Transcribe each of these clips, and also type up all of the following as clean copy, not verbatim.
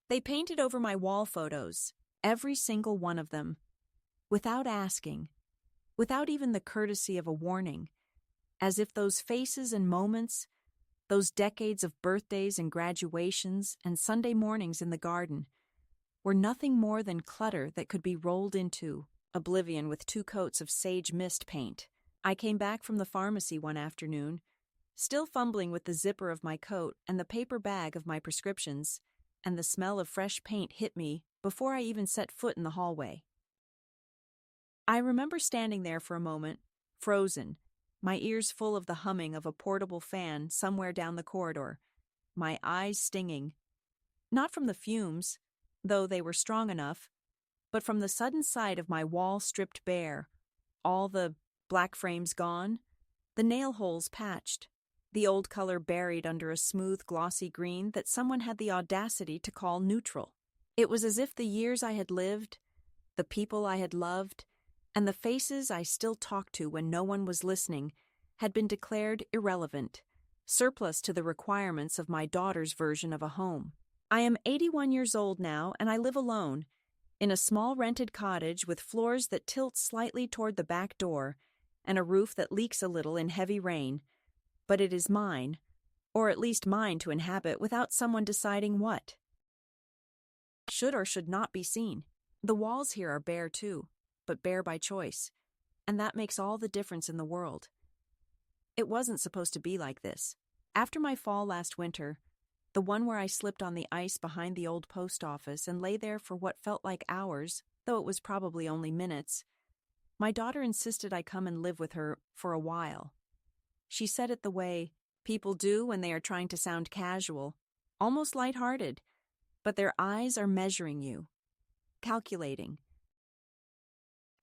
They painted over my wall photos, every single one of them, without asking, without even the courtesy of a warning, as if those faces and moments, those decades of birthdays and graduations and Sunday mornings in the garden, were nothing more than clutter that could be rolled into oblivion with 2 coats of sage mist paint. I came back from the pharmacy one afternoon, still fumbling with the zipper of my coat and the paper bag of my prescriptions, and the smell of fresh paint hit me before I even set foot in the hallway. I remember standing there for a moment, frozen, my ears full of the humming of a portable fan somewhere down the corridor, my eyes stinging, not from the fumes, though they were strong enough, but from the sudden sight of my wall stripped bare, all the black frames gone, the nail holes patched, the old color buried under a smooth, glossy green that someone had the audacity to call neutral. It was as if the years I had lived, the people I had loved, and the faces I still talked to when no one was listening had been declared irrelevant, surplus to the requirements of my daughter's version of a home. I am 81 years old now, and I live alone, in a small rented cottage with floors that tilt slightly toward the back door and a roof that leaks a little in heavy rain, but it is mine, or at least mine to inhabit without someone deciding what should or should not be seen. The walls here are bare too, but bare by choice, and that makes all the difference in the world. It wasn't supposed to be like this. After my fall last winter, the one where I slipped on the ice behind the old post office and lay there for what felt like hours, though it was probably only minutes, my daughter insisted I come and live with her for a while. She said it the way people do when they are trying to sound casual, almost lighthearted, but their eyes are measuring you, calculating.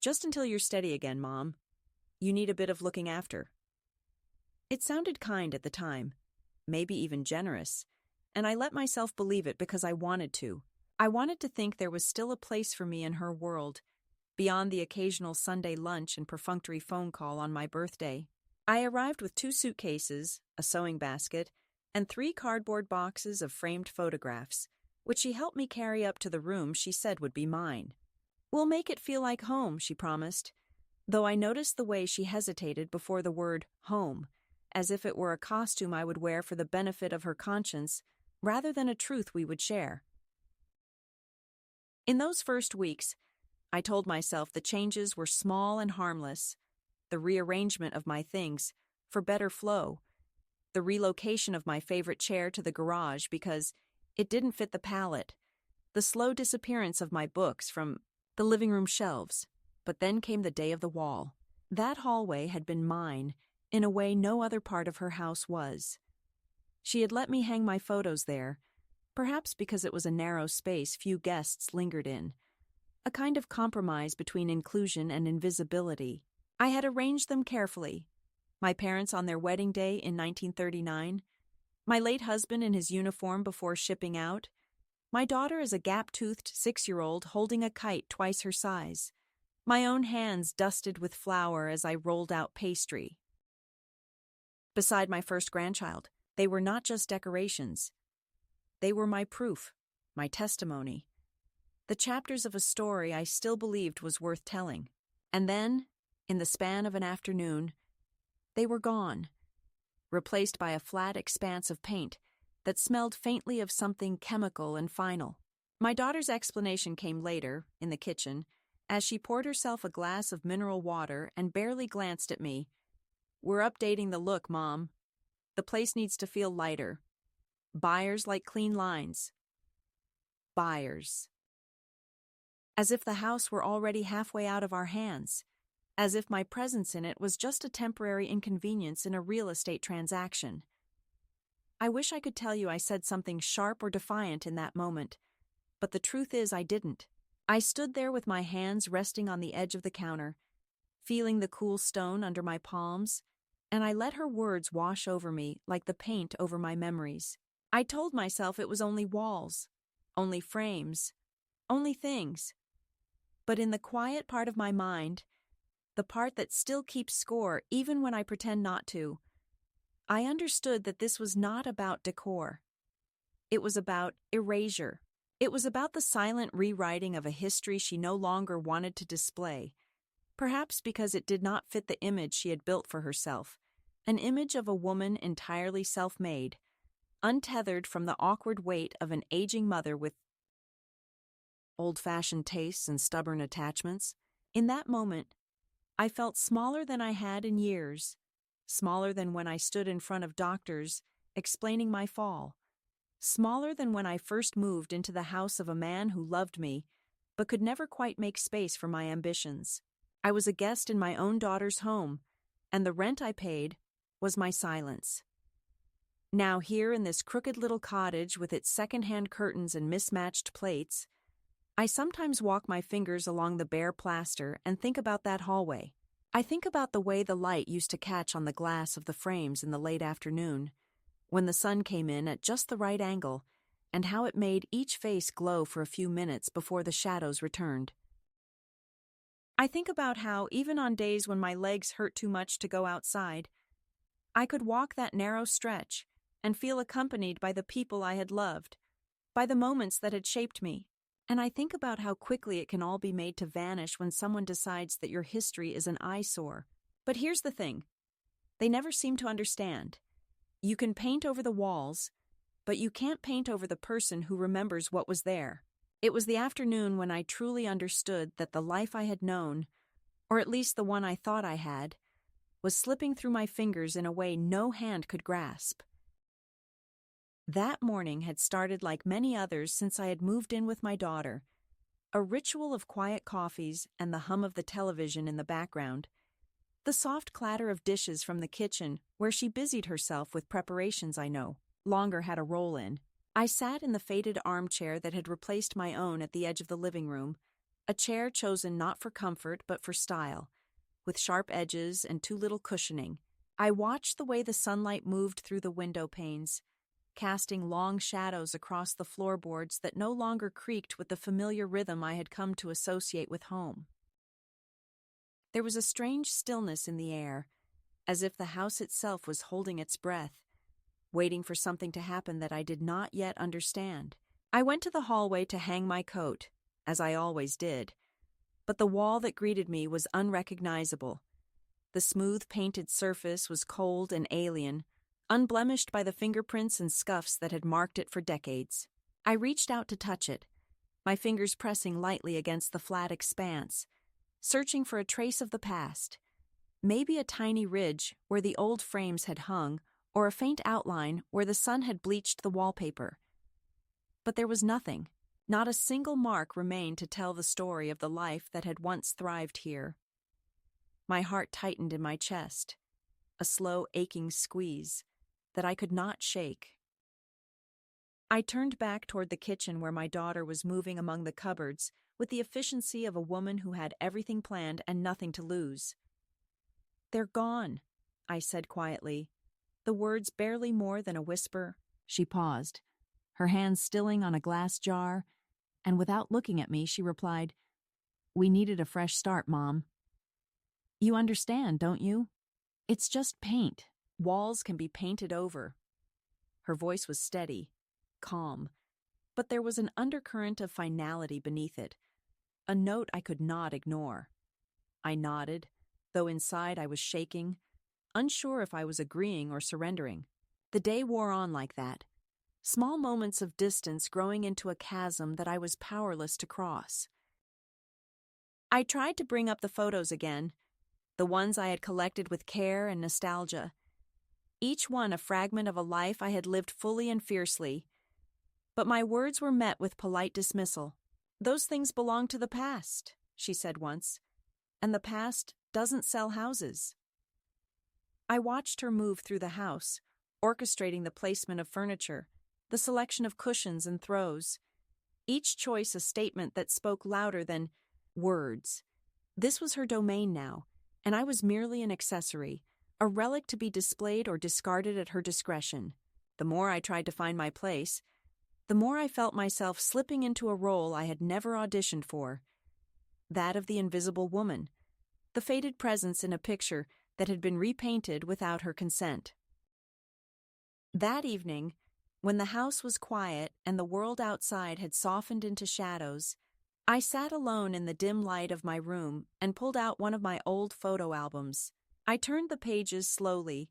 Just until you're steady again, Mom. You need a bit of looking after. It sounded kind at the time, maybe even generous, and I let myself believe it because I wanted to. I wanted to think there was still a place for me in her world, beyond the occasional Sunday lunch and perfunctory phone call on my birthday. I arrived with 2 suitcases, a sewing basket, and 3 cardboard boxes of framed photographs, which she helped me carry up to the room she said would be mine. "We'll make it feel like home," she promised, though I noticed the way she hesitated before the word home, as if it were a costume I would wear for the benefit of her conscience, rather than a truth we would share. In those first weeks, I told myself the changes were small and harmless, the rearrangement of my things, for better flow, the relocation of my favorite chair to the garage because it didn't fit the palette, the slow disappearance of my books from the living room shelves. But then came the day of the wall. That hallway had been mine in a way no other part of her house was. She had let me hang my photos there, perhaps because it was a narrow space few guests lingered in, a kind of compromise between inclusion and invisibility. I had arranged them carefully. My parents on their wedding day in 1939, my late husband in his uniform before shipping out, my daughter as a gap-toothed 6-year-old holding a kite twice her size, my own hands dusted with flour as I rolled out pastry. Beside my first grandchild, they were not just decorations. They were my proof, my testimony, the chapters of a story I still believed was worth telling. And then, in the span of an afternoon, they were gone, replaced by a flat expanse of paint that smelled faintly of something chemical and final. My daughter's explanation came later, in the kitchen, as she poured herself a glass of mineral water and barely glanced at me. "We're updating the look, Mom. The place needs to feel lighter. Buyers like clean lines. Buyers." As if the house were already halfway out of our hands, as if my presence in it was just a temporary inconvenience in a real estate transaction. I wish I could tell you I said something sharp or defiant in that moment, but the truth is I didn't. I stood there with my hands resting on the edge of the counter, feeling the cool stone under my palms, and I let her words wash over me like the paint over my memories. I told myself it was only walls, only frames, only things. But in the quiet part of my mind, the part that still keeps score even when I pretend not to, I understood that this was not about decor. It was about erasure, It was about the silent rewriting of a history she no longer wanted to display, perhaps because it did not fit the image she had built for herself, an image of a woman entirely self-made, untethered from the awkward weight of an aging mother with old-fashioned tastes and stubborn attachments. In that moment, I felt smaller than I had in years, smaller than when I stood in front of doctors explaining my fall, smaller than when I first moved into the house of a man who loved me but could never quite make space for my ambitions. I was a guest in my own daughter's home, and the rent I paid was my silence. Now here in this crooked little cottage with its second-hand curtains and mismatched plates, I sometimes walk my fingers along the bare plaster and think about that hallway. I think about the way the light used to catch on the glass of the frames in the late afternoon, when the sun came in at just the right angle, and how it made each face glow for a few minutes before the shadows returned. I think about how, even on days when my legs hurt too much to go outside, I could walk that narrow stretch and feel accompanied by the people I had loved, by the moments that had shaped me. And I think about how quickly it can all be made to vanish when someone decides that your history is an eyesore. But here's the thing. They never seem to understand. You can paint over the walls, but you can't paint over the person who remembers what was there. It was the afternoon when I truly understood that the life I had known, or at least the one I thought I had, was slipping through my fingers in a way no hand could grasp. That morning had started like many others since I had moved in with my daughter, a ritual of quiet coffees and the hum of the television in the background, the soft clatter of dishes from the kitchen where she busied herself with preparations I no longer had a role in. I sat in the faded armchair that had replaced my own at the edge of the living room, a chair chosen not for comfort but for style, with sharp edges and too little cushioning. I watched the way the sunlight moved through the window panes, casting long shadows across the floorboards that no longer creaked with the familiar rhythm I had come to associate with home. There was a strange stillness in the air, as if the house itself was holding its breath, waiting for something to happen that I did not yet understand. I went to the hallway to hang my coat, as I always did, but the wall that greeted me was unrecognizable. The smooth painted surface was cold and alien, unblemished by the fingerprints and scuffs that had marked it for decades. I reached out to touch it, my fingers pressing lightly against the flat expanse, searching for a trace of the past, maybe a tiny ridge where the old frames had hung, or a faint outline where the sun had bleached the wallpaper. But there was nothing. Not a single mark remained to tell the story of the life that had once thrived here. My heart tightened in my chest, a slow, aching squeeze that I could not shake. I turned back toward the kitchen where my daughter was moving among the cupboards with the efficiency of a woman who had everything planned and nothing to lose. "They're gone," I said quietly, the words barely more than a whisper. She paused, her hands stilling on a glass jar, and without looking at me, she replied, "We needed a fresh start, Mom. You understand, don't you? It's just paint. Walls can be painted over." Her voice was steady, calm, but there was an undercurrent of finality beneath it, a note I could not ignore. I nodded, though inside I was shaking, unsure if I was agreeing or surrendering. The day wore on like that, small moments of distance growing into a chasm that I was powerless to cross. I tried to bring up the photos again, the ones I had collected with care and nostalgia, each one a fragment of a life I had lived fully and fiercely, but my words were met with polite dismissal. "Those things belong to the past," she said once, "and the past doesn't sell houses." I watched her move through the house, orchestrating the placement of furniture, the selection of cushions and throws, each choice a statement that spoke louder than words. This was her domain now, and I was merely an accessory, a relic to be displayed or discarded at her discretion. The more I tried to find my place, the more I felt myself slipping into a role I had never auditioned for, that of the invisible woman, the faded presence in a picture that had been repainted without her consent. That evening, When the house was quiet and the world outside had softened into shadows, I sat alone in the dim light of my room and pulled out one of my old photo albums. I turned the pages slowly,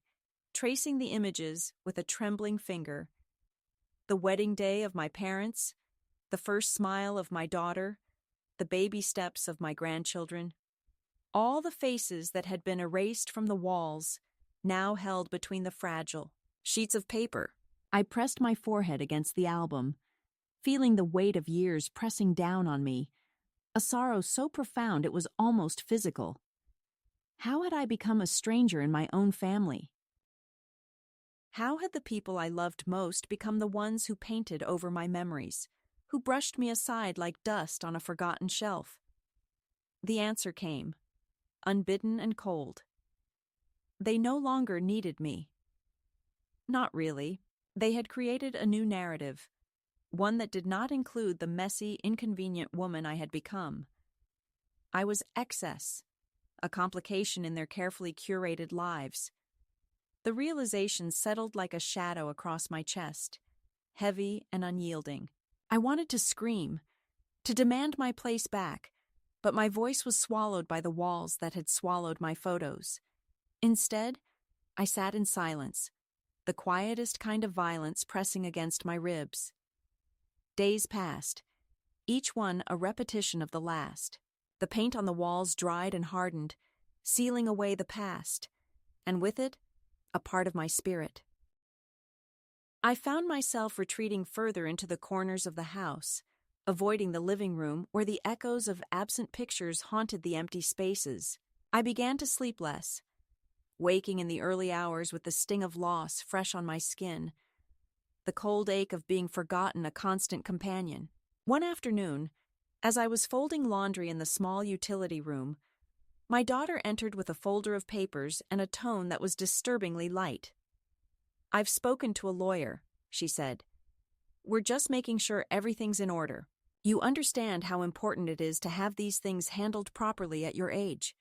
tracing the images with a trembling finger. The wedding day of my parents, the first smile of my daughter, the baby steps of my grandchildren. All the faces that had been erased from the walls, now held between the fragile sheets of paper. I pressed my forehead against the album, feeling the weight of years pressing down on me, a sorrow so profound it was almost physical. How had I become a stranger in my own family? How had the people I loved most become the ones who painted over my memories, who brushed me aside like dust on a forgotten shelf? The answer came, unbidden and cold. They no longer needed me. Not really. They had created a new narrative, one that did not include the messy, inconvenient woman I had become. I was excess, a complication in their carefully curated lives. The realization settled like a shadow across my chest, heavy and unyielding. I wanted to scream, to demand my place back, but my voice was swallowed by the walls that had swallowed my photos. Instead, I sat in silence, the quietest kind of violence pressing against my ribs. Days passed, each one a repetition of the last. The paint on the walls dried and hardened, sealing away the past, and with it, a part of my spirit. I found myself retreating further into the corners of the house, avoiding the living room where the echoes of absent pictures haunted the empty spaces. I began to sleep less, waking in the early hours with the sting of loss fresh on my skin, the cold ache of being forgotten a constant companion. One afternoon, as I was folding laundry in the small utility room, my daughter entered with a folder of papers and a tone that was disturbingly light. "I've spoken to a lawyer," she said. "We're just making sure everything's in order. You understand how important it is to have these things handled properly at your age."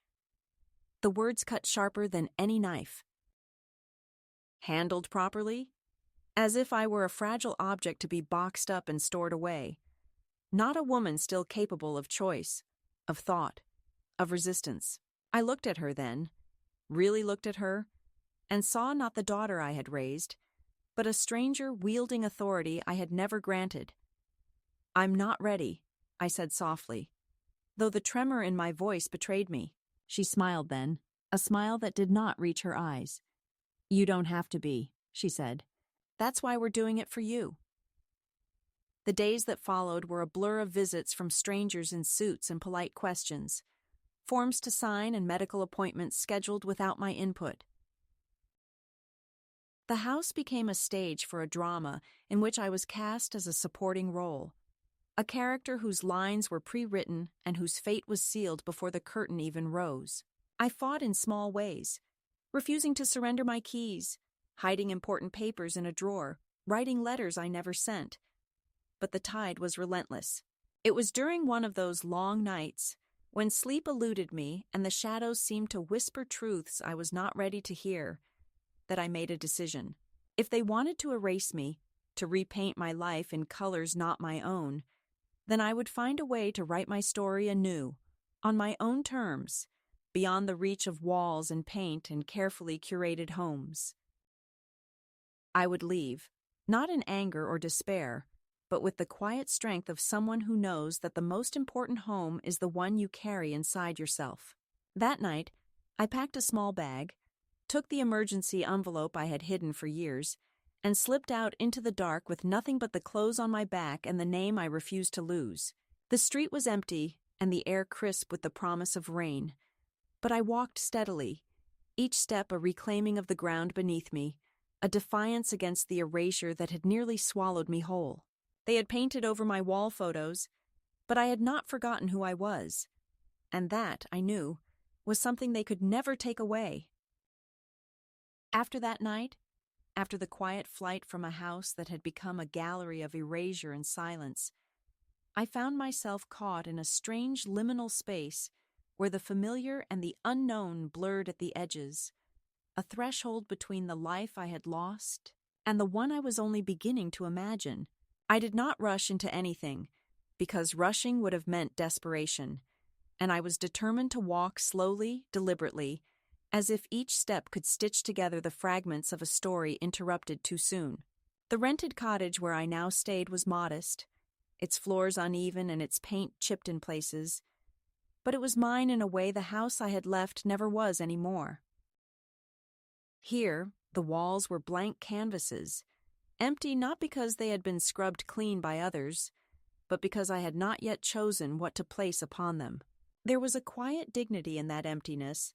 The words cut sharper than any knife. Handled properly? As if I were a fragile object to be boxed up and stored away. Not a woman still capable of choice, of thought, of resistance. I looked at her then, really looked at her, and saw not the daughter I had raised, but a stranger wielding authority I had never granted. "I'm not ready," I said softly, though the tremor in my voice betrayed me. She smiled then, a smile that did not reach her eyes. "You don't have to be," she said. "That's why we're doing it for you." The days that followed were a blur of visits from strangers in suits and polite questions, forms to sign and medical appointments scheduled without my input. The house became a stage for a drama in which I was cast as a supporting role, a character whose lines were pre-written and whose fate was sealed before the curtain even rose. I fought in small ways, refusing to surrender my keys, hiding important papers in a drawer, writing letters I never sent. But the tide was relentless. It was during one of those long nights, when sleep eluded me and the shadows seemed to whisper truths I was not ready to hear, that I made a decision. If they wanted to erase me, to repaint my life in colors not my own, then I would find a way to write my story anew, on my own terms, beyond the reach of walls and paint and carefully curated homes. I would leave, not in anger or despair, but with the quiet strength of someone who knows that the most important home is the one you carry inside yourself. That night, I packed a small bag, took the emergency envelope I had hidden for years, and slipped out into the dark with nothing but the clothes on my back and the name I refused to lose. The street was empty and the air crisp with the promise of rain, but I walked steadily, each step a reclaiming of the ground beneath me, a defiance against the erasure that had nearly swallowed me whole. They had painted over my wall photos, but I had not forgotten who I was, and that, I knew, was something they could never take away. After that night, after the quiet flight from a house that had become a gallery of erasure and silence, I found myself caught in a strange liminal space where the familiar and the unknown blurred at the edges, a threshold between the life I had lost and the one I was only beginning to imagine. I did not rush into anything, because rushing would have meant desperation, and I was determined to walk slowly, deliberately, as if each step could stitch together the fragments of a story interrupted too soon. The rented cottage where I now stayed was modest, its floors uneven and its paint chipped in places, but it was mine in a way the house I had left never was any more. Here, the walls were blank canvases, empty not because they had been scrubbed clean by others, but because I had not yet chosen what to place upon them. There was a quiet dignity in that emptiness,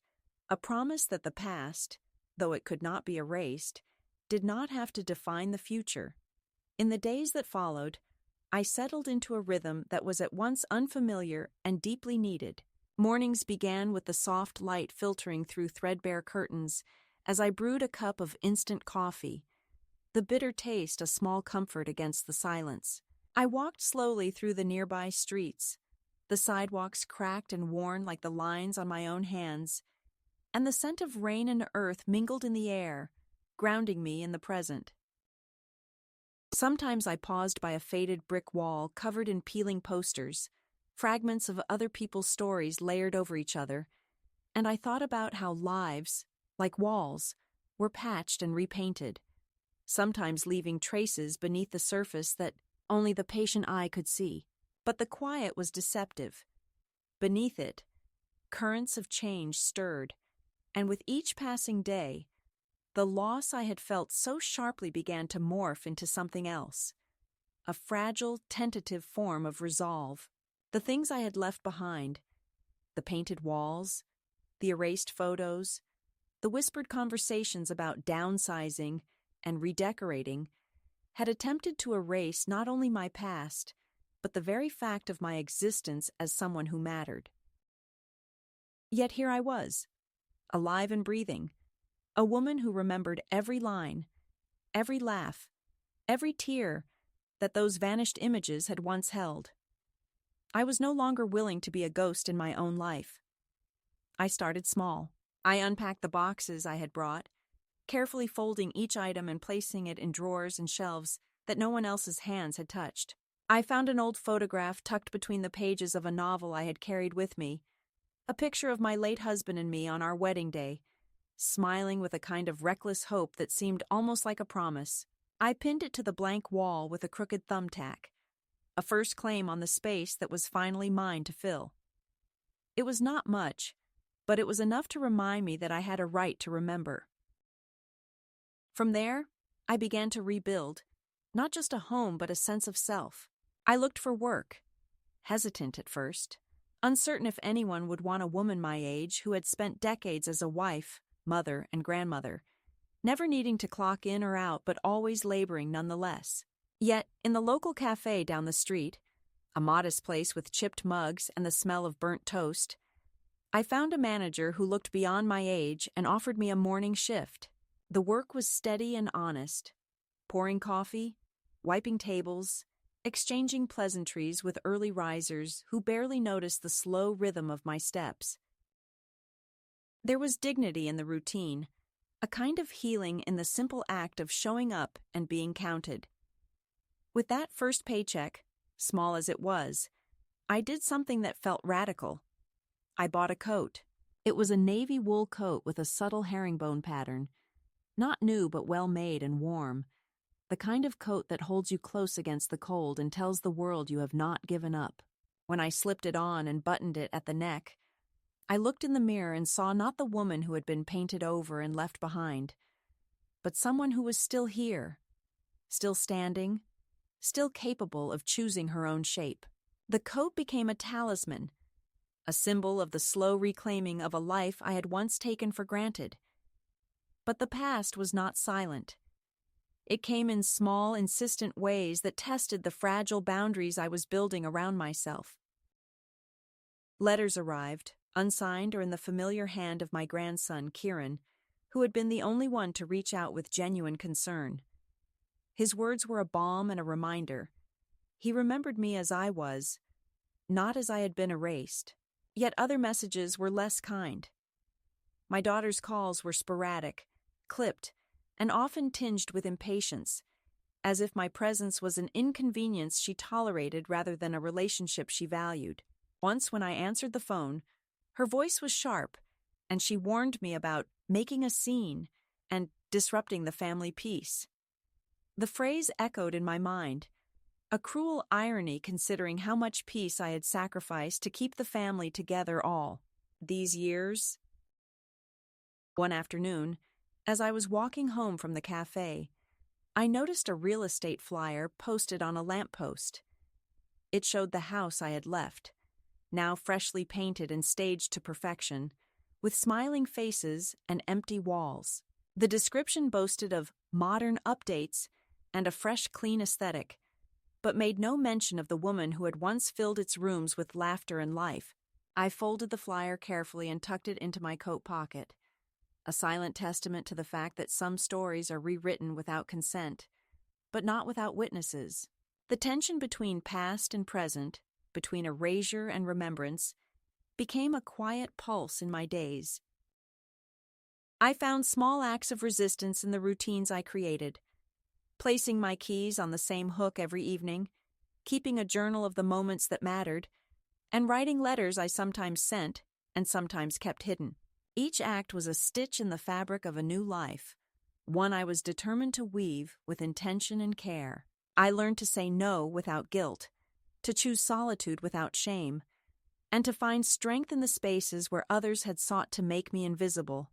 a promise that the past, though it could not be erased, did not have to define the future. In the days that followed, I settled into a rhythm that was at once unfamiliar and deeply needed. Mornings began with the soft light filtering through threadbare curtains as I brewed a cup of instant coffee, the bitter taste a small comfort against the silence. I walked slowly through the nearby streets, the sidewalks cracked and worn like the lines on my own hands, and the scent of rain and earth mingled in the air, grounding me in the present. Sometimes I paused by a faded brick wall covered in peeling posters, fragments of other people's stories layered over each other, and I thought about how lives, like walls, were patched and repainted, sometimes leaving traces beneath the surface that only the patient eye could see. But the quiet was deceptive. Beneath it, currents of change stirred, and with each passing day, the loss I had felt so sharply began to morph into something else, a fragile, tentative form of resolve. The things I had left behind, the painted walls, the erased photos, the whispered conversations about downsizing and redecorating, had attempted to erase not only my past, but the very fact of my existence as someone who mattered. Yet here I was, alive and breathing, a woman who remembered every line, every laugh, every tear that those vanished images had once held. I was no longer willing to be a ghost in my own life. I started small. I unpacked the boxes I had brought, carefully folding each item and placing it in drawers and shelves that no one else's hands had touched. I found an old photograph tucked between the pages of a novel I had carried with me, a picture of my late husband and me on our wedding day, smiling with a kind of reckless hope that seemed almost like a promise. I pinned it to the blank wall with a crooked thumbtack, a first claim on the space that was finally mine to fill. It was not much, but it was enough to remind me that I had a right to remember. From there, I began to rebuild, not just a home but a sense of self. I looked for work, hesitant at first, uncertain if anyone would want a woman my age who had spent decades as a wife, mother, and grandmother, never needing to clock in or out but always laboring nonetheless. Yet, in the local cafe down the street, a modest place with chipped mugs and the smell of burnt toast, I found a manager who looked beyond my age and offered me a morning shift. The work was steady and honest, pouring coffee, wiping tables, exchanging pleasantries with early risers who barely noticed the slow rhythm of my steps. There was dignity in the routine, a kind of healing in the simple act of showing up and being counted. With that first paycheck, small as it was, I did something that felt radical. I bought a coat. It was a navy wool coat with a subtle herringbone pattern, not new but well made and warm, the kind of coat that holds you close against the cold and tells the world you have not given up. When I slipped it on and buttoned it at the neck, I looked in the mirror and saw not the woman who had been painted over and left behind, but someone who was still here, still standing, still capable of choosing her own shape. The coat became a talisman, a symbol of the slow reclaiming of a life I had once taken for granted. But the past was not silent. It came in small, insistent ways that tested the fragile boundaries I was building around myself. Letters arrived, unsigned or in the familiar hand of my grandson, Kieran, who had been the only one to reach out with genuine concern. His words were a balm and a reminder. He remembered me as I was, not as I had been erased. Yet other messages were less kind. My daughter's calls were sporadic, clipped, and often tinged with impatience, as if my presence was an inconvenience she tolerated rather than a relationship she valued. Once, when I answered the phone, her voice was sharp, and she warned me about making a scene and disrupting the family peace. The phrase echoed in my mind, a cruel irony considering how much peace I had sacrificed to keep the family together all these years. One afternoon, as I was walking home from the cafe, I noticed a real estate flyer posted on a lamppost. It showed the house I had left, now freshly painted and staged to perfection, with smiling faces and empty walls. The description boasted of modern updates and a fresh, clean aesthetic, but made no mention of the woman who had once filled its rooms with laughter and life. I folded the flyer carefully and tucked it into my coat pocket, a silent testament to the fact that some stories are rewritten without consent, but not without witnesses. The tension between past and present, between erasure and remembrance, became a quiet pulse in my days. I found small acts of resistance in the routines I created, placing my keys on the same hook every evening, keeping a journal of the moments that mattered, and writing letters I sometimes sent and sometimes kept hidden. Each act was a stitch in the fabric of a new life, one I was determined to weave with intention and care. I learned to say no without guilt, to choose solitude without shame, and to find strength in the spaces where others had sought to make me invisible.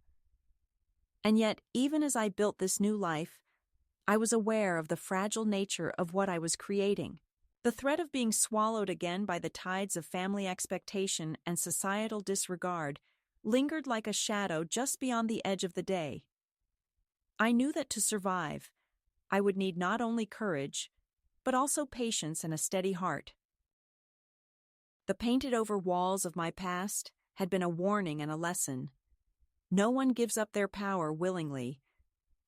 And yet, even as I built this new life, I was aware of the fragile nature of what I was creating. The threat of being swallowed again by the tides of family expectation and societal disregard lingered like a shadow just beyond the edge of the day. I knew that to survive, I would need not only courage, but also patience and a steady heart. The painted-over walls of my past had been a warning and a lesson. No one gives up their power willingly,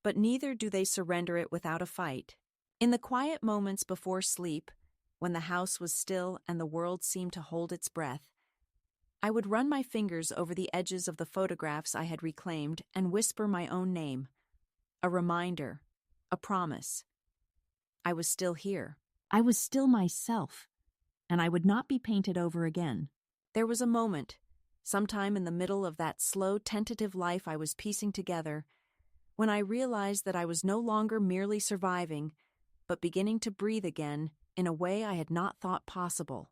but neither do they surrender it without a fight. In the quiet moments before sleep, when the house was still and the world seemed to hold its breath, I would run my fingers over the edges of the photographs I had reclaimed and whisper my own name. A reminder, a promise. I was still here. I was still myself, and I would not be painted over again. There was a moment, sometime in the middle of that slow, tentative life I was piecing together, when I realized that I was no longer merely surviving, but beginning to breathe again in a way I had not thought possible.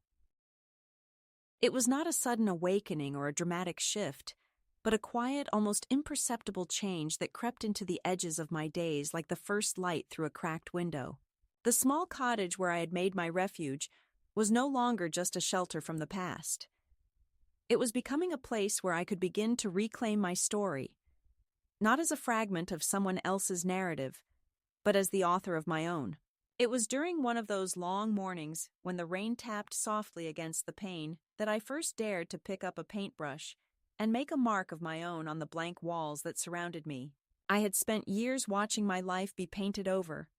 It was not a sudden awakening or a dramatic shift, but a quiet, almost imperceptible change that crept into the edges of my days like the first light through a cracked window. The small cottage where I had made my refuge was no longer just a shelter from the past. It was becoming a place where I could begin to reclaim my story, not as a fragment of someone else's narrative, but as the author of my own. It was during one of those long mornings when the rain tapped softly against the pane that I first dared to pick up a paintbrush and make a mark of my own on the blank walls that surrounded me. I had spent years watching my life be painted over,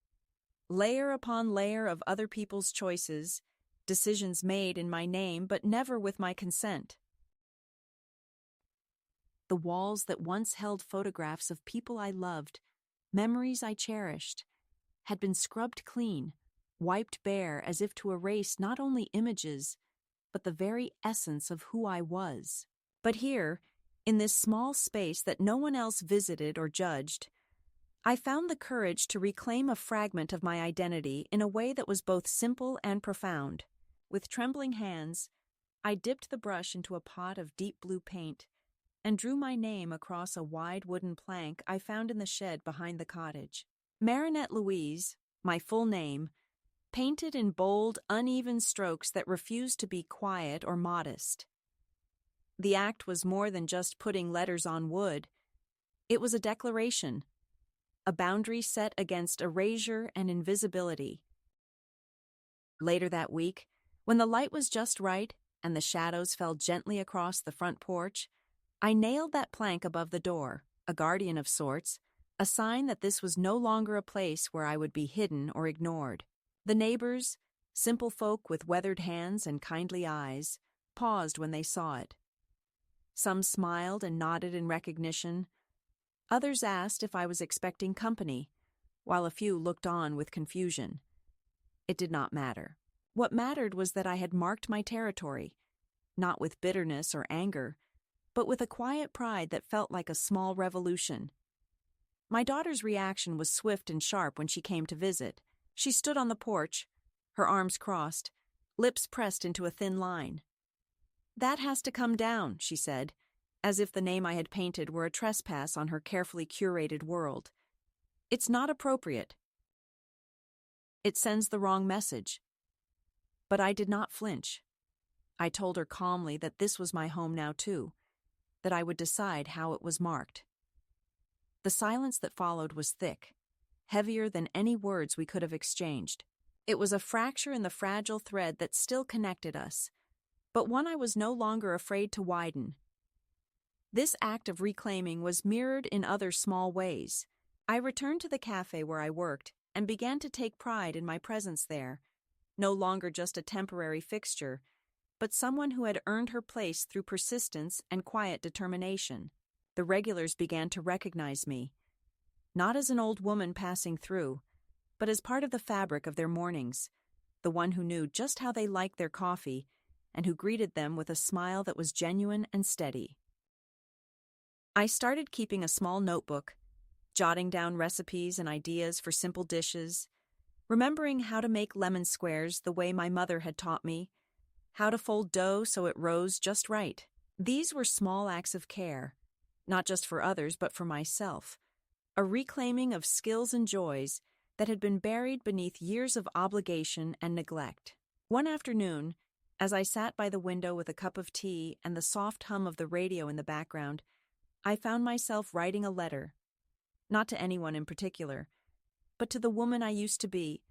layer upon layer of other people's choices, decisions made in my name but never with my consent. The walls that once held photographs of people I loved, memories I cherished, had been scrubbed clean, wiped bare as if to erase not only images, but the very essence of who I was. But here, in this small space that no one else visited or judged, I found the courage to reclaim a fragment of my identity in a way that was both simple and profound. With trembling hands, I dipped the brush into a pot of deep blue paint and drew my name across a wide wooden plank I found in the shed behind the cottage. Marinette Louise, my full name, painted in bold, uneven strokes that refused to be quiet or modest. The act was more than just putting letters on wood. It was a declaration, a boundary set against erasure and invisibility. Later that week, when the light was just right and the shadows fell gently across the front porch, I nailed that plank above the door, a guardian of sorts, a sign that this was no longer a place where I would be hidden or ignored. The neighbors, simple folk with weathered hands and kindly eyes, paused when they saw it. Some smiled and nodded in recognition, Others asked if I was expecting company, while a few looked on with confusion. It did not matter. What mattered was that I had marked my territory, not with bitterness or anger, but with a quiet pride that felt like a small revolution. My daughter's reaction was swift and sharp when she came to visit. She stood on the porch, her arms crossed, lips pressed into a thin line. "That has to come down," she said, as if the name I had painted were a trespass on her carefully curated world. "It's not appropriate. It sends the wrong message." But I did not flinch. I told her calmly that this was my home now too, that I would decide how it was marked. The silence that followed was thick, heavier than any words we could have exchanged. It was a fracture in the fragile thread that still connected us, but one I was no longer afraid to widen. This act of reclaiming was mirrored in other small ways. I returned to the cafe where I worked and began to take pride in my presence there, no longer just a temporary fixture, but someone who had earned her place through persistence and quiet determination. The regulars began to recognize me, not as an old woman passing through, but as part of the fabric of their mornings, the one who knew just how they liked their coffee and who greeted them with a smile that was genuine and steady. I started keeping a small notebook, jotting down recipes and ideas for simple dishes, remembering how to make lemon squares the way my mother had taught me, how to fold dough so it rose just right. These were small acts of care, not just for others but for myself, a reclaiming of skills and joys that had been buried beneath years of obligation and neglect. One afternoon, as I sat by the window with a cup of tea and the soft hum of the radio in the background, I found myself writing a letter, not to anyone in particular, but to the woman I used to be,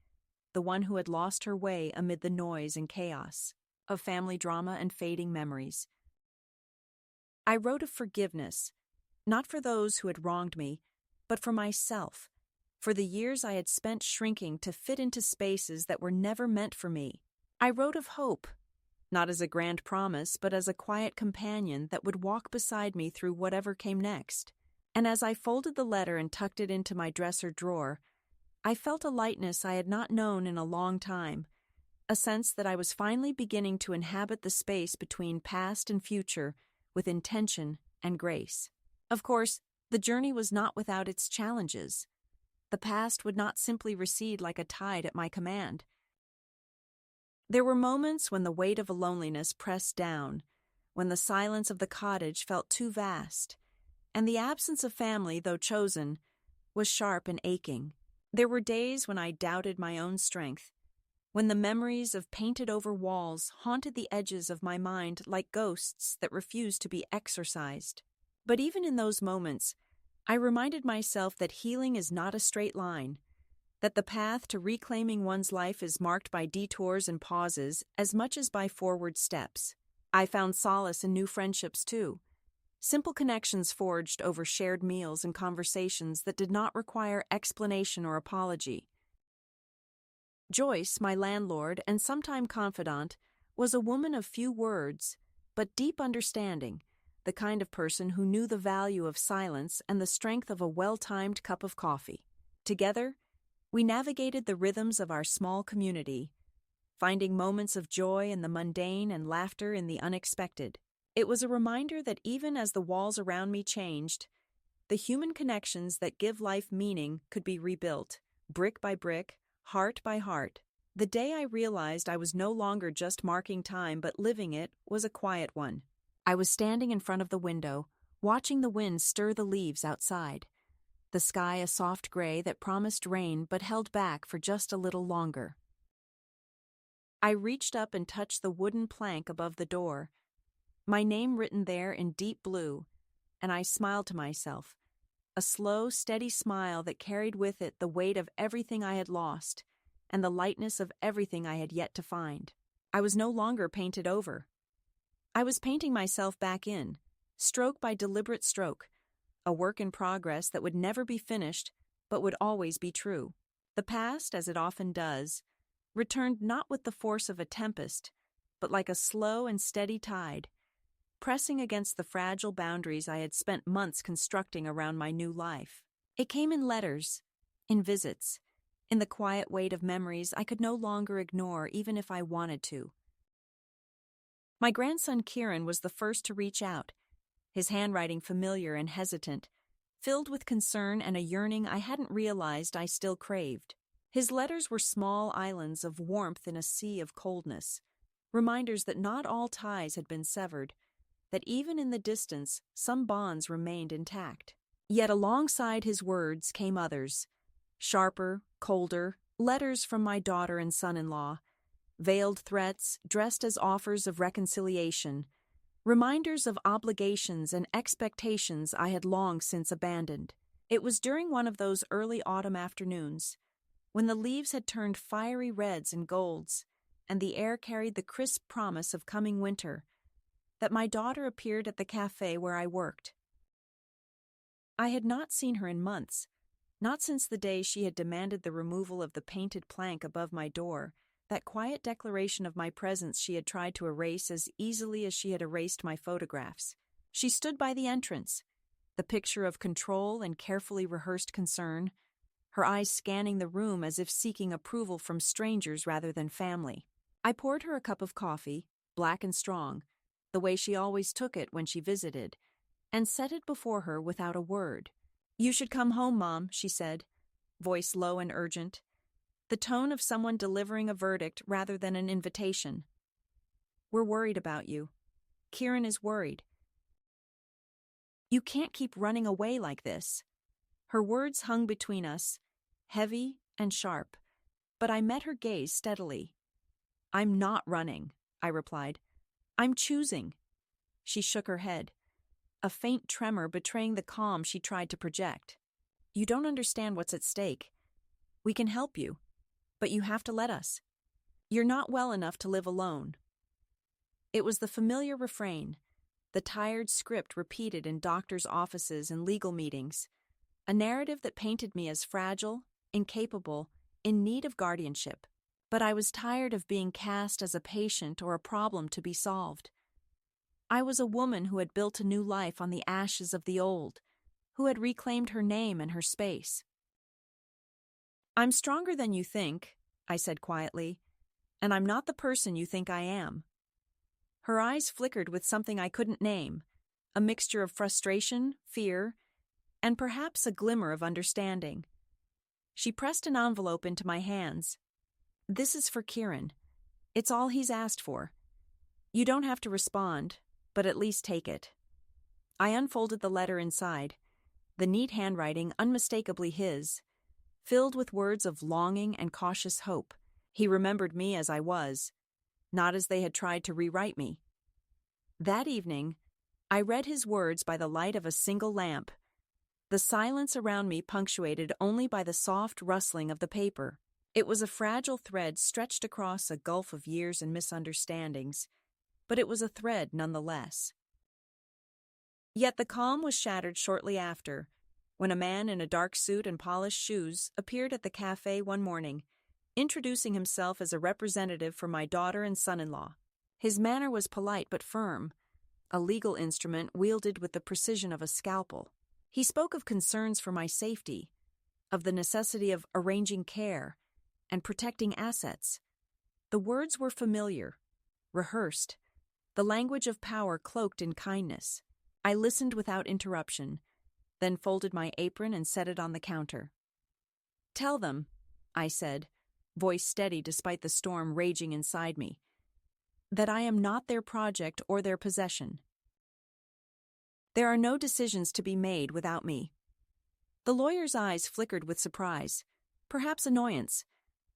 the one who had lost her way amid the noise and chaos of family drama and fading memories. I wrote of forgiveness, not for those who had wronged me, but for myself, for the years I had spent shrinking to fit into spaces that were never meant for me. I wrote of hope, not as a grand promise, but as a quiet companion that would walk beside me through whatever came next. And as I folded the letter and tucked it into my dresser drawer, I felt a lightness I had not known in a long time, a sense that I was finally beginning to inhabit the space between past and future with intention and grace. Of course, the journey was not without its challenges. The past would not simply recede like a tide at my command. There were moments when the weight of a loneliness pressed down, when the silence of the cottage felt too vast, and the absence of family, though chosen, was sharp and aching. There were days when I doubted my own strength, when the memories of painted-over walls haunted the edges of my mind like ghosts that refused to be exorcised. But even in those moments, I reminded myself that healing is not a straight line, that the path to reclaiming one's life is marked by detours and pauses as much as by forward steps. I found solace in new friendships too, simple connections forged over shared meals and conversations that did not require explanation or apology. Joyce, my landlord and sometime confidant, was a woman of few words, but deep understanding, the kind of person who knew the value of silence and the strength of a well-timed cup of coffee. Together, we navigated the rhythms of our small community, finding moments of joy in the mundane and laughter in the unexpected. It was a reminder that even as the walls around me changed, the human connections that give life meaning could be rebuilt, brick by brick, heart by heart. The day I realized I was no longer just marking time but living it was a quiet one. I was standing in front of the window, watching the wind stir the leaves outside, the sky a soft gray that promised rain but held back for just a little longer. I reached up and touched the wooden plank above the door, my name written there in deep blue, and I smiled to myself, a slow, steady smile that carried with it the weight of everything I had lost and the lightness of everything I had yet to find. I was no longer painted over. I was painting myself back in, stroke by deliberate stroke, a work in progress that would never be finished but would always be true. The past, as it often does, returned not with the force of a tempest, but like a slow and steady tide, pressing against the fragile boundaries I had spent months constructing around my new life. It came in letters, in visits, in the quiet weight of memories I could no longer ignore even if I wanted to. My grandson Kieran was the first to reach out, his handwriting familiar and hesitant, filled with concern and a yearning I hadn't realized I still craved. His letters were small islands of warmth in a sea of coldness, reminders that not all ties had been severed, that even in the distance some bonds remained intact. Yet alongside his words came others, sharper, colder, letters from my daughter and son-in-law, veiled threats dressed as offers of reconciliation, reminders of obligations and expectations I had long since abandoned. It was during one of those early autumn afternoons, when the leaves had turned fiery reds and golds, and the air carried the crisp promise of coming winter, that my daughter appeared at the cafe where I worked. I had not seen her in months, not since the day she had demanded the removal of the painted plank above my door, that quiet declaration of my presence she had tried to erase as easily as she had erased my photographs. She stood by the entrance, the picture of control and carefully rehearsed concern, her eyes scanning the room as if seeking approval from strangers rather than family. I poured her a cup of coffee, black and strong, the way she always took it when she visited, and set it before her without a word. "You should come home, Mom," she said, voice low and urgent, the tone of someone delivering a verdict rather than an invitation. "We're worried about you. Kieran is worried. You can't keep running away like this." Her words hung between us, heavy and sharp, but I met her gaze steadily. "I'm not running," I replied. "I'm choosing." She shook her head, a faint tremor betraying the calm she tried to project. "You don't understand what's at stake. We can help you, but you have to let us. You're not well enough to live alone." It was the familiar refrain, the tired script repeated in doctors' offices and legal meetings, a narrative that painted me as fragile, incapable, in need of guardianship. But I was tired of being cast as a patient or a problem to be solved. I was a woman who had built a new life on the ashes of the old, who had reclaimed her name and her space. "I'm stronger than you think," I said quietly, "and I'm not the person you think I am." Her eyes flickered with something I couldn't name, a mixture of frustration, fear, and perhaps a glimmer of understanding. She pressed an envelope into my hands. "This is for Kieran. It's all he's asked for. You don't have to respond, but at least take it." I unfolded the letter inside, the neat handwriting unmistakably his, filled with words of longing and cautious hope. He remembered me as I was, not as they had tried to rewrite me. That evening, I read his words by the light of a single lamp, the silence around me punctuated only by the soft rustling of the paper. It was a fragile thread stretched across a gulf of years and misunderstandings, but it was a thread nonetheless. Yet the calm was shattered shortly after, when a man in a dark suit and polished shoes appeared at the cafe one morning, introducing himself as a representative for my daughter and son-in-law. His manner was polite but firm, a legal instrument wielded with the precision of a scalpel. He spoke of concerns for my safety, of the necessity of arranging care and protecting assets. The words were familiar, rehearsed, the language of power cloaked in kindness. I listened without interruption, then folded my apron and set it on the counter. "Tell them," I said, voice steady despite the storm raging inside me, "that I am not their project or their possession. There are no decisions to be made without me." The lawyer's eyes flickered with surprise, perhaps annoyance,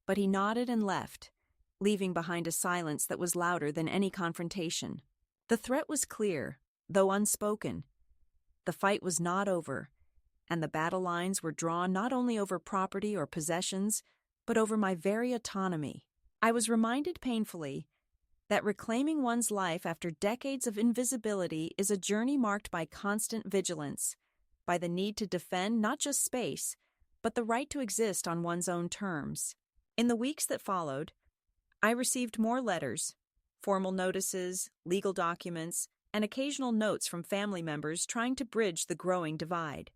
but he nodded and left, leaving behind a silence that was louder than any confrontation. The threat was clear, though unspoken. The fight was not over, and the battle lines were drawn not only over property or possessions, but over my very autonomy. I was reminded painfully that reclaiming one's life after decades of invisibility is a journey marked by constant vigilance, by the need to defend not just space, but the right to exist on one's own terms. In the weeks that followed, I received more letters, formal notices, legal documents, and occasional notes from family members trying to bridge the growing divide.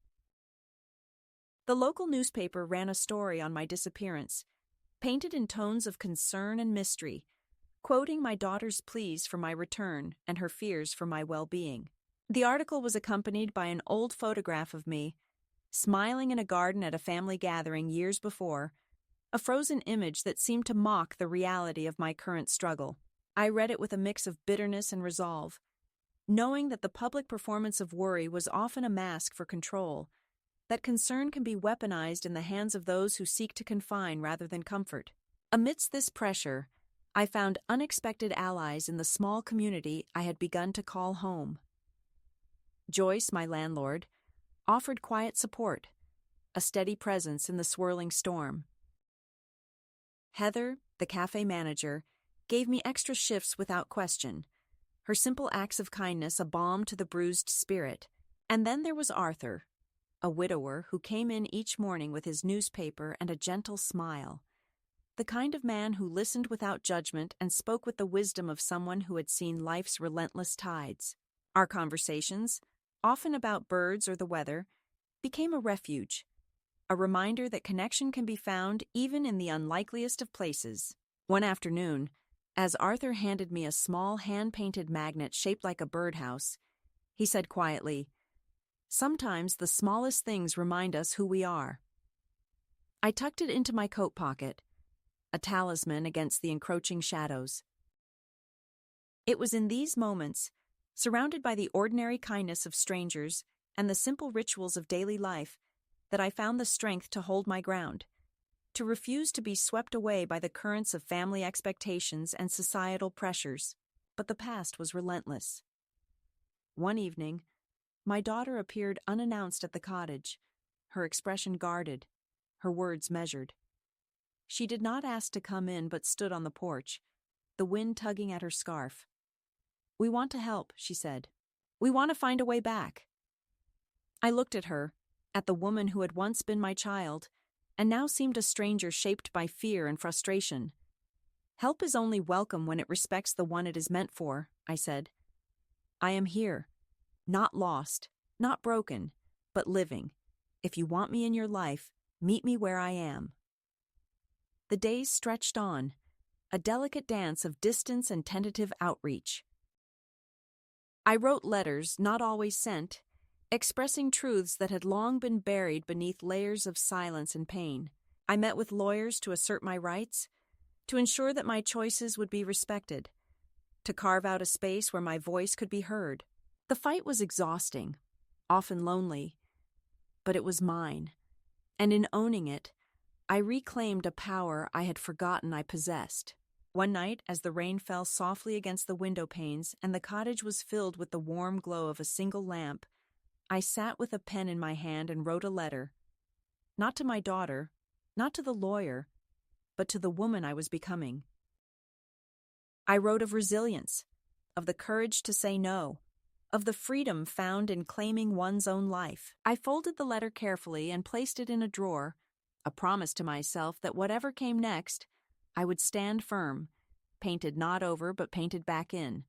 The local newspaper ran a story on my disappearance, painted in tones of concern and mystery, quoting my daughter's pleas for my return and her fears for my well-being. The article was accompanied by an old photograph of me, smiling in a garden at a family gathering years before, a frozen image that seemed to mock the reality of my current struggle. I read it with a mix of bitterness and resolve, knowing that the public performance of worry was often a mask for control, that concern can be weaponized in the hands of those who seek to confine rather than comfort. Amidst this pressure, I found unexpected allies in the small community I had begun to call home. Joyce, my landlord, offered quiet support, a steady presence in the swirling storm. Heather, the cafe manager, gave me extra shifts without question, her simple acts of kindness a balm to the bruised spirit. And then there was Arthur, a widower who came in each morning with his newspaper and a gentle smile, the kind of man who listened without judgment and spoke with the wisdom of someone who had seen life's relentless tides. Our conversations, often about birds or the weather, became a refuge, a reminder that connection can be found even in the unlikeliest of places. One afternoon, as Arthur handed me a small hand-painted magnet shaped like a birdhouse, he said quietly, "Sometimes the smallest things remind us who we are." I tucked it into my coat pocket, a talisman against the encroaching shadows. It was in these moments, surrounded by the ordinary kindness of strangers and the simple rituals of daily life, that I found the strength to hold my ground, to refuse to be swept away by the currents of family expectations and societal pressures. But the past was relentless. One evening, my daughter appeared unannounced at the cottage, her expression guarded, her words measured. She did not ask to come in but stood on the porch, the wind tugging at her scarf. "We want to help," she said. "We want to find a way back." I looked at her, at the woman who had once been my child, and now seemed a stranger shaped by fear and frustration. "Help is only welcome when it respects the one it is meant for," I said. "I am here, not lost, not broken, but living. If you want me in your life, meet me where I am." The days stretched on, a delicate dance of distance and tentative outreach. I wrote letters, not always sent, expressing truths that had long been buried beneath layers of silence and pain. I met with lawyers to assert my rights, to ensure that my choices would be respected, to carve out a space where my voice could be heard. The fight was exhausting, often lonely, but it was mine, and in owning it, I reclaimed a power I had forgotten I possessed. One night, as the rain fell softly against the window panes and the cottage was filled with the warm glow of a single lamp, I sat with a pen in my hand and wrote a letter, not to my daughter, not to the lawyer, but to the woman I was becoming. I wrote of resilience, of the courage to say no, of the freedom found in claiming one's own life. I folded the letter carefully and placed it in a drawer, a promise to myself that whatever came next, I would stand firm, painted not over but painted back in,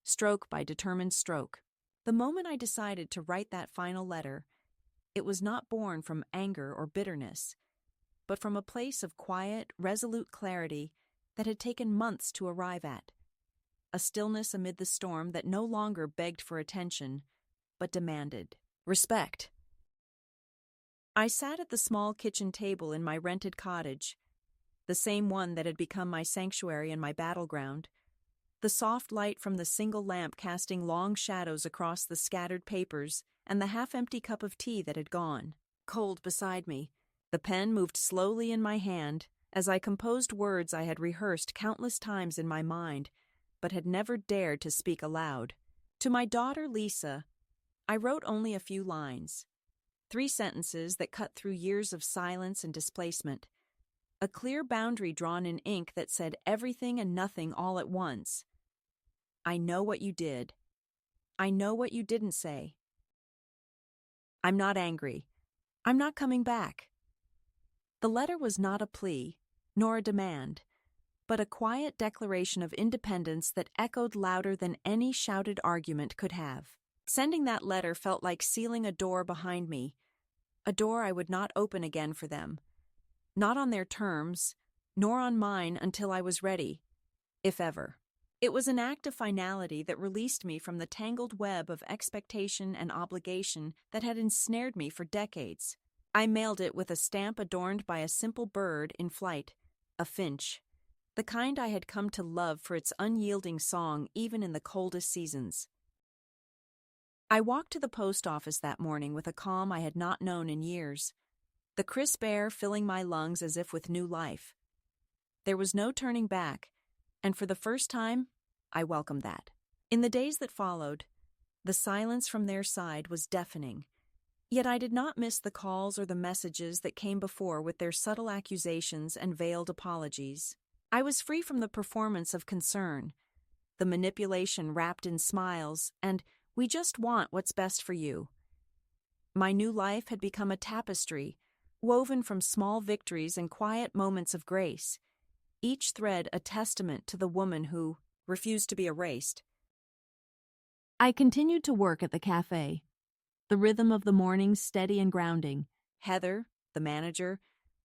stroke by determined stroke. The moment I decided to write that final letter, it was not born from anger or bitterness, but from a place of quiet, resolute clarity that had taken months to arrive at, a stillness amid the storm that no longer begged for attention, but demanded respect. I sat at the small kitchen table in my rented cottage, the same one that had become my sanctuary and my battleground, the soft light from the single lamp casting long shadows across the scattered papers and the half-empty cup of tea that had gone. Cold beside me, the pen moved slowly in my hand as I composed words I had rehearsed countless times in my mind, but had never dared to speak aloud. To my daughter Lisa, I wrote only a few lines, 3 sentences that cut through years of silence and displacement, a clear boundary drawn in ink that said everything and nothing all at once. I know what you did. I know what you didn't say. I'm not angry. I'm not coming back. The letter was not a plea, nor a demand, but a quiet declaration of independence that echoed louder than any shouted argument could have. Sending that letter felt like sealing a door behind me, a door I would not open again for them. Not on their terms, nor on mine until I was ready, if ever. It was an act of finality that released me from the tangled web of expectation and obligation that had ensnared me for decades. I mailed it with a stamp adorned by a simple bird in flight, a finch, the kind I had come to love for its unyielding song even in the coldest seasons. I walked to the post office that morning with a calm I had not known in years, the crisp air filling my lungs as if with new life. There was no turning back, and for the first time, I welcomed that. In the days that followed, the silence from their side was deafening, yet I did not miss the calls or the messages that came before with their subtle accusations and veiled apologies. I was free from the performance of concern, the manipulation wrapped in smiles, and "we just want what's best for you." My new life had become a tapestry, woven from small victories and quiet moments of grace, each thread a testament to the woman who refused to be erased. I continued to work at the cafe, the rhythm of the mornings steady and grounding. Heather, the manager,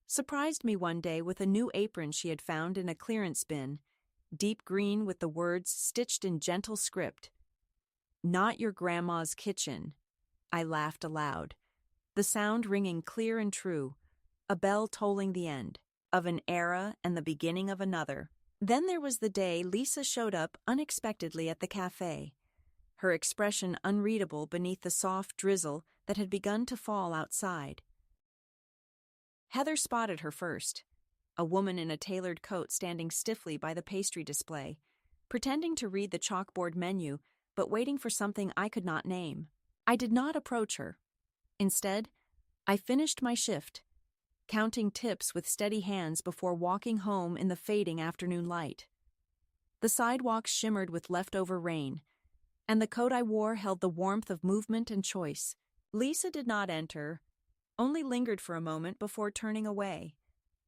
surprised me one day with a new apron she had found in a clearance bin, deep green with the words stitched in gentle script. "Not your grandma's kitchen." I laughed aloud, the sound ringing clear and true, a bell tolling the end of an era and the beginning of another. Then there was the day Lisa showed up unexpectedly at the cafe, her expression unreadable beneath the soft drizzle that had begun to fall outside. Heather spotted her first, a woman in a tailored coat standing stiffly by the pastry display, pretending to read the chalkboard menu but waiting for something I could not name. I did not approach her. Instead, I finished my shift, counting tips with steady hands before walking home in the fading afternoon light. The sidewalks shimmered with leftover rain, and the coat I wore held the warmth of movement and choice. Lisa did not enter, only lingered for a moment before turning away,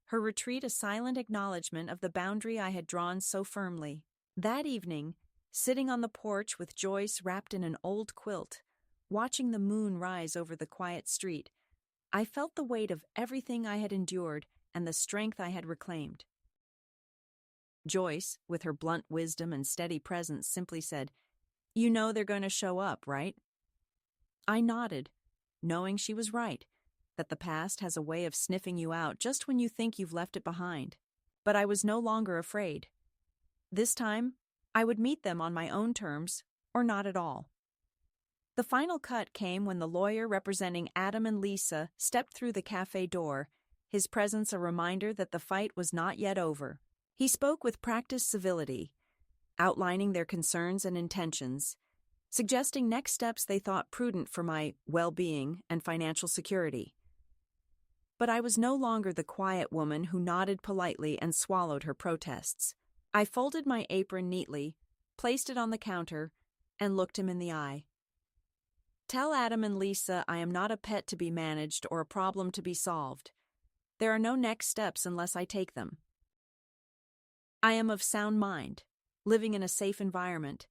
her retreat a silent acknowledgement of the boundary I had drawn so firmly. That evening, sitting on the porch with Joyce wrapped in an old quilt, watching the moon rise over the quiet street, I felt the weight of everything I had endured and the strength I had reclaimed. Joyce, with her blunt wisdom and steady presence, simply said, "You know they're going to show up, right?" I nodded, knowing she was right, that the past has a way of sniffing you out just when you think you've left it behind. But I was no longer afraid. This time, I would meet them on my own terms, or not at all. The final cut came when the lawyer representing Adam and Lisa stepped through the cafe door, his presence a reminder that the fight was not yet over. He spoke with practiced civility, outlining their concerns and intentions, suggesting next steps they thought prudent for my well-being and financial security. But I was no longer the quiet woman who nodded politely and swallowed her protests. I folded my apron neatly, placed it on the counter, and looked him in the eye. "Tell Adam and Lisa I am not a pet to be managed or a problem to be solved. There are no next steps unless I take them. I am of sound mind, living in a safe environment,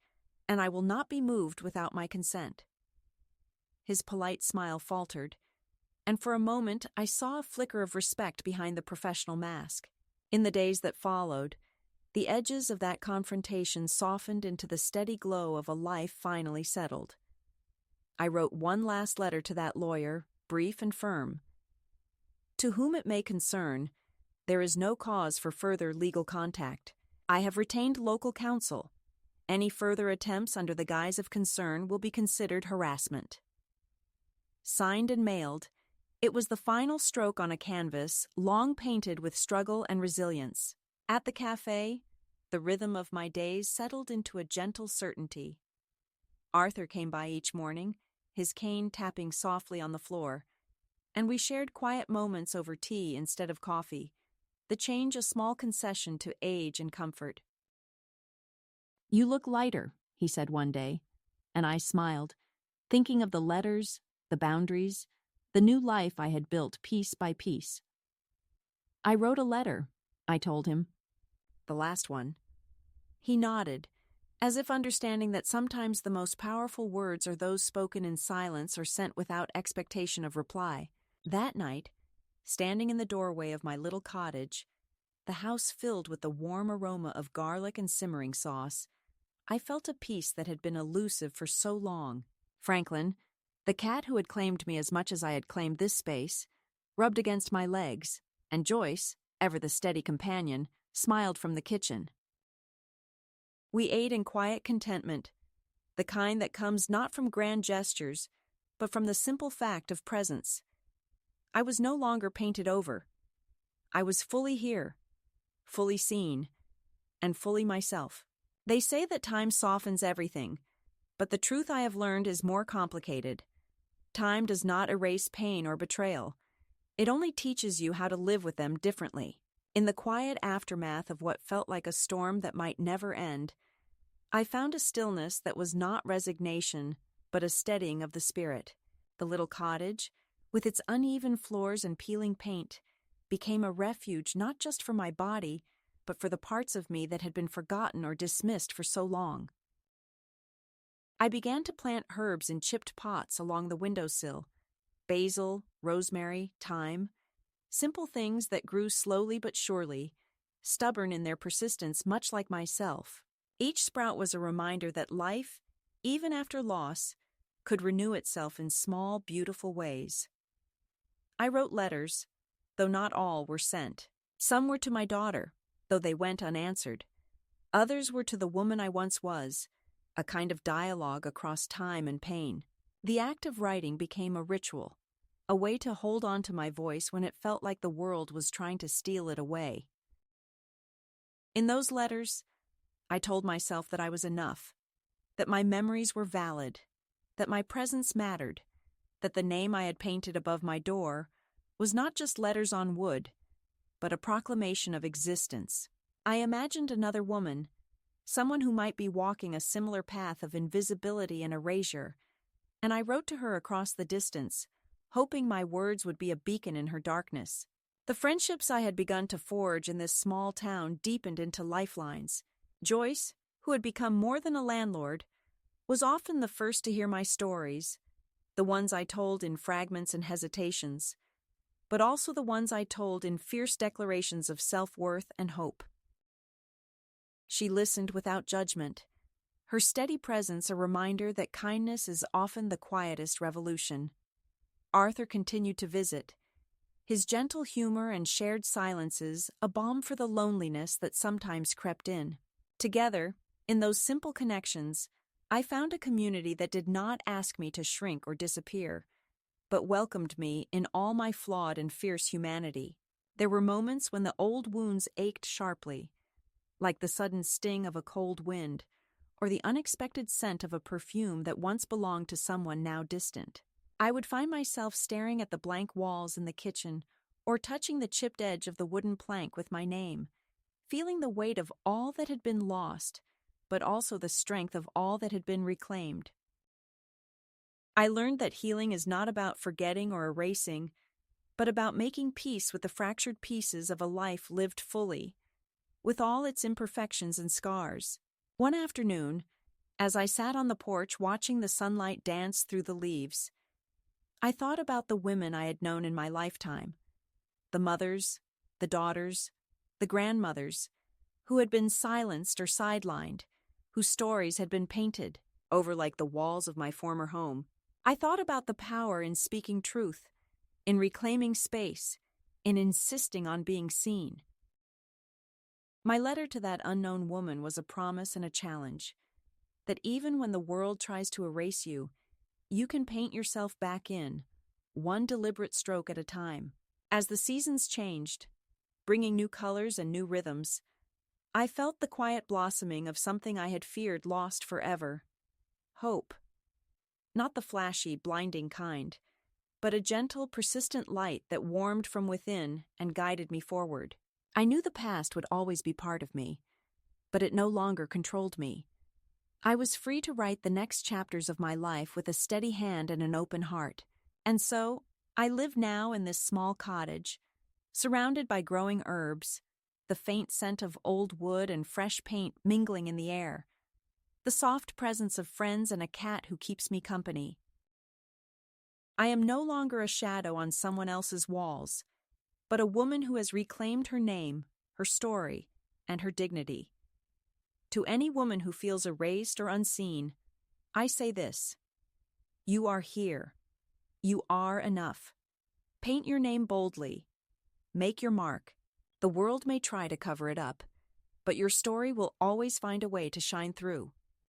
and I will not be moved without my consent." His polite smile faltered, and for a moment I saw a flicker of respect behind the professional mask. In the days that followed, the edges of that confrontation softened into the steady glow of a life finally settled. I wrote one last letter to that lawyer, brief and firm. "To whom it may concern, there is no cause for further legal contact. I have retained local counsel. Any further attempts under the guise of concern will be considered harassment." Signed and mailed, it was the final stroke on a canvas long painted with struggle and resilience. At the cafe, the rhythm of my days settled into a gentle certainty. Arthur came by each morning, his cane tapping softly on the floor, and we shared quiet moments over tea instead of coffee, the change a small concession to age and comfort. "You look lighter," he said one day, and I smiled, thinking of the letters, the boundaries, the new life I had built piece by piece. "I wrote a letter," I told him. The last one. He nodded, as if understanding that sometimes the most powerful words are those spoken in silence or sent without expectation of reply. That night, standing in the doorway of my little cottage, the house filled with the warm aroma of garlic and simmering sauce, I felt a peace that had been elusive for so long. Franklin, the cat who had claimed me as much as I had claimed this space, rubbed against my legs, and Joyce, ever the steady companion, smiled from the kitchen. We ate in quiet contentment, the kind that comes not from grand gestures, but from the simple fact of presence. I was no longer painted over. I was fully here, fully seen, and fully myself. They say that time softens everything, but the truth I have learned is more complicated. Time does not erase pain or betrayal. It only teaches you how to live with them differently. In the quiet aftermath of what felt like a storm that might never end, I found a stillness that was not resignation, but a steadying of the spirit. The little cottage, with its uneven floors and peeling paint, became a refuge not just for my body, but for the parts of me that had been forgotten or dismissed for so long. I began to plant herbs in chipped pots along the windowsill: basil, rosemary, thyme, simple things that grew slowly but surely, stubborn in their persistence much like myself. Each sprout was a reminder that life, even after loss, could renew itself in small, beautiful ways. I wrote letters, though not all were sent. Some were to my daughter, though they went unanswered. Others were to the woman I once was, a kind of dialogue across time and pain. The act of writing became a ritual, a way to hold on to my voice when it felt like the world was trying to steal it away. In those letters, I told myself that I was enough, that my memories were valid, that my presence mattered, that the name I had painted above my door was not just letters on wood, but a proclamation of existence. I imagined another woman, someone who might be walking a similar path of invisibility and erasure, and I wrote to her across the distance, hoping my words would be a beacon in her darkness. The friendships I had begun to forge in this small town deepened into lifelines. Joyce, who had become more than a landlord, was often the first to hear my stories, the ones I told in fragments and hesitations, but also the ones I told in fierce declarations of self-worth and hope. She listened without judgment, her steady presence a reminder that kindness is often the quietest revolution. Arthur continued to visit, his gentle humor and shared silences a balm for the loneliness that sometimes crept in. Together, in those simple connections, I found a community that did not ask me to shrink or disappear, but welcomed me in all my flawed and fierce humanity. There were moments when the old wounds ached sharply, like the sudden sting of a cold wind, or the unexpected scent of a perfume that once belonged to someone now distant. I would find myself staring at the blank walls in the kitchen, or touching the chipped edge of the wooden plank with my name, feeling the weight of all that had been lost, but also the strength of all that had been reclaimed. I learned that healing is not about forgetting or erasing, but about making peace with the fractured pieces of a life lived fully, with all its imperfections and scars. One afternoon, as I sat on the porch watching the sunlight dance through the leaves, I thought about the women I had known in my lifetime, the mothers, the daughters, the grandmothers, who had been silenced or sidelined, whose stories had been painted over like the walls of my former home. I thought about the power in speaking truth, in reclaiming space, in insisting on being seen. My letter to that unknown woman was a promise and a challenge, that even when the world tries to erase you, you can paint yourself back in, one deliberate stroke at a time. As the seasons changed, bringing new colors and new rhythms, I felt the quiet blossoming of something I had feared lost forever: hope. Not the flashy, blinding kind, but a gentle, persistent light that warmed from within and guided me forward. I knew the past would always be part of me, but it no longer controlled me. I was free to write the next chapters of my life with a steady hand and an open heart. And so, I live now in this small cottage, surrounded by growing herbs, the faint scent of old wood and fresh paint mingling in the air, the soft presence of friends and a cat who keeps me company. I am no longer a shadow on someone else's walls, but a woman who has reclaimed her name, her story, and her dignity. To any woman who feels erased or unseen, I say this: you are here. You are enough. Paint your name boldly. Make your mark. The world may try to cover it up, but your story will always find a way to shine through.